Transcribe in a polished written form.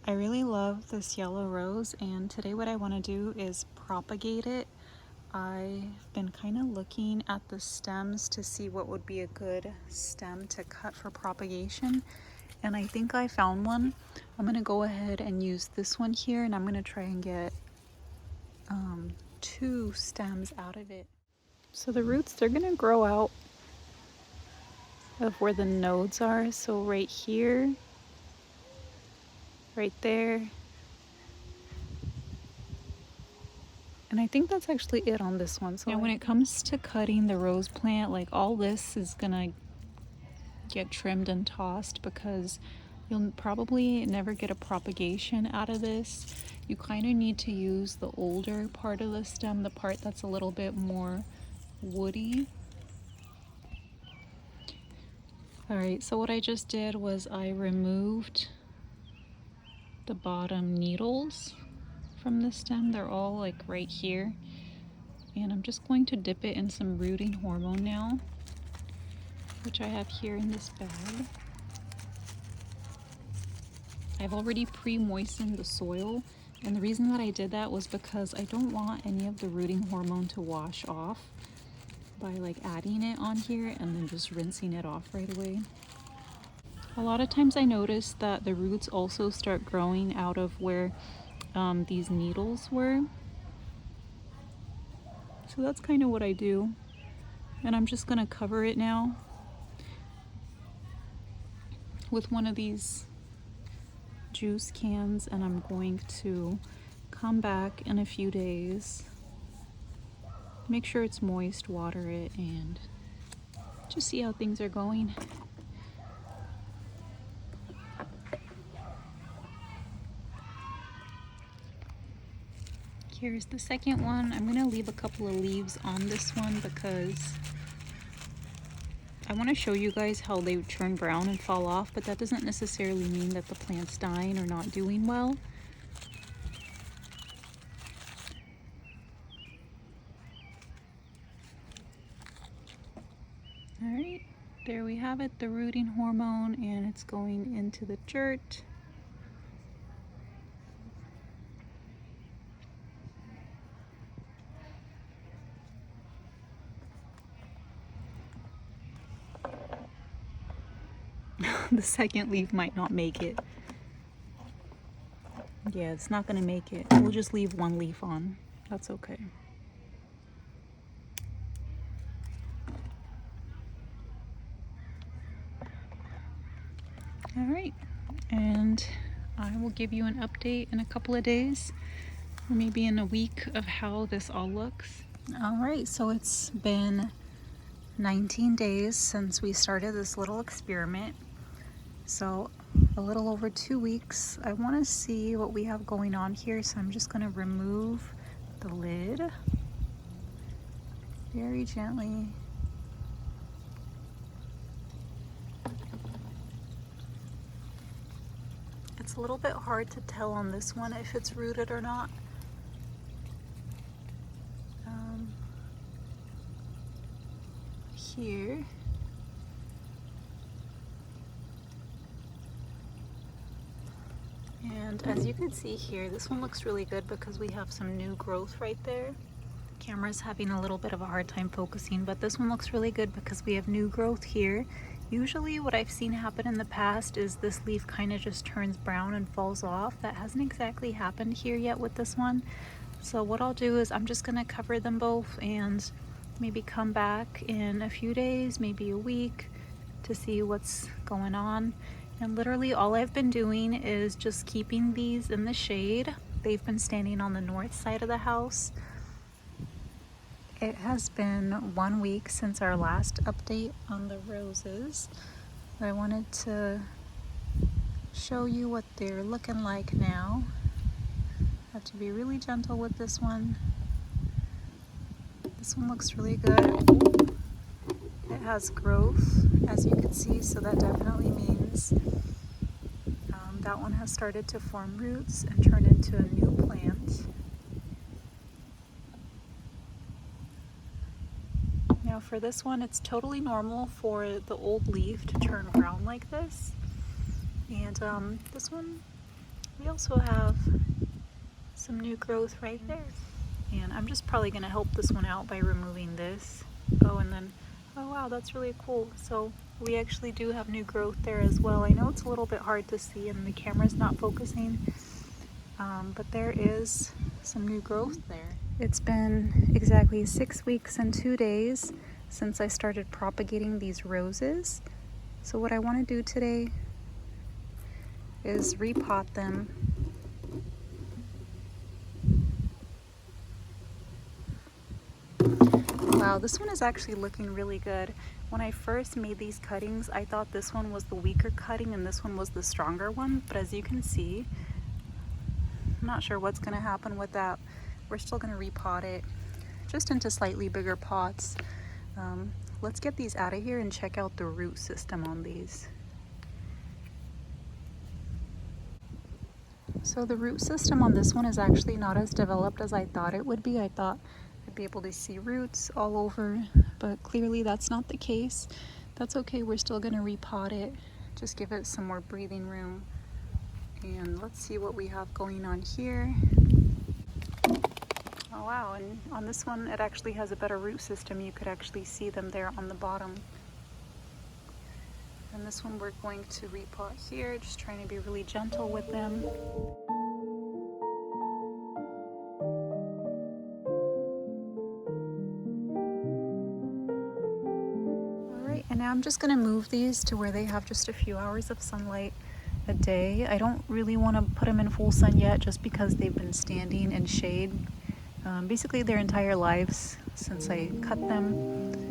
I really love this yellow rose, and today what I want to do is propagate it. I've been kind of looking at the stems to see what would be a good stem to cut for propagation, and I think I found one. I'm going to go ahead and use this one here, and I'm going to try and get 2 stems out of it. So the roots, they're going to grow out of where the nodes are, so right here, right there. And I think that's actually it on this one. So now when it comes to cutting the rose plant, like all this is gonna get trimmed and tossed because you'll probably never get a propagation out of this. You kind of need to use the older part of the stem, the part that's a little bit more woody. All right, so what I just did was I removed the bottom needles from the stem. They're all like right here. And I'm just going to dip it in some rooting hormone now, which I have here in this bag. I've already pre-moistened the soil, and the reason that I did that was because I don't want any of the rooting hormone to wash off by like adding it on here and then just rinsing it off right away. A lot of times I notice that the roots also start growing out of where these needles were. So that's kind of what I do. And I'm just gonna cover it now with one of these juice cans, and I'm going to come back in a few days, make sure it's moist, water it, and just see how things are going. Here's the second one. I'm gonna leave a couple of leaves on this one because I want to show you guys how they turn brown and fall off, but that doesn't necessarily mean that the plant's dying or not doing well. All right, there we have it, the rooting hormone, and it's going into the dirt. The second leaf might not make it. Yeah, it's not gonna make it. We'll just leave one leaf on. That's okay. All right, and I will give you an update in a couple of days, or maybe in a week, of how this all looks. All right, so it's been 19 days since we started this little experiment. So a little over 2 weeks. I want to see what we have going on here, so I'm just going to remove the lid very gently. It's a little bit hard to tell on this one if it's rooted or not. Here. And as you can see here, this one looks really good because we have some new growth right there. The camera's having a little bit of a hard time focusing, but this one looks really good because we have new growth here. Usually what I've seen happen in the past is this leaf kind of just turns brown and falls off. That hasn't exactly happened here yet with this one. So what I'll do is I'm just gonna cover them both and maybe come back in a few days, maybe a week, to see what's going on. And literally all I've been doing is just keeping these in the shade. They've been standing on the north side of the house. It has been 1 week since our last update on the roses. I wanted to show you what they're looking like now. I have to be really gentle with this one. This one looks really good. It has growth, as you can see, so that definitely means that one has started to form roots and turn into a new plant. Now for this one, it's totally normal for the old leaf to turn brown like this. And this one We also have some new growth right there. And I'm just probably going to help this one out by removing this. Oh, and then, oh wow, that's really cool. So we actually do have new growth there as well. I know it's a little bit hard to see and the camera's not focusing, but there is some new growth there. It's been exactly 6 weeks and 2 days since I started propagating these roses. So what I want to do today is repot them. Wow, this one is actually looking really good. When I first made these cuttings, I thought this one was the weaker cutting and this one was the stronger one. But as you can see, I'm not sure what's going to happen with that. We're still going to repot it just into slightly bigger pots. Let's get these out of here and check out the root system on these. So the root system on this one is actually not as developed as I thought it would be. I thought I'd be able to see roots all over, but clearly that's not the case. That's okay, we're still gonna repot it. Just give it some more breathing room. And let's see what we have going on here. Oh wow, and on this one it actually has a better root system. You could actually see them there on the bottom. And this one we're going to repot here, just trying to be really gentle with them. Alright, and now I'm just going to move these to where they have just a few hours of sunlight a day. I don't really want to put them in full sun yet just because they've been standing in shade basically their entire lives since I cut them.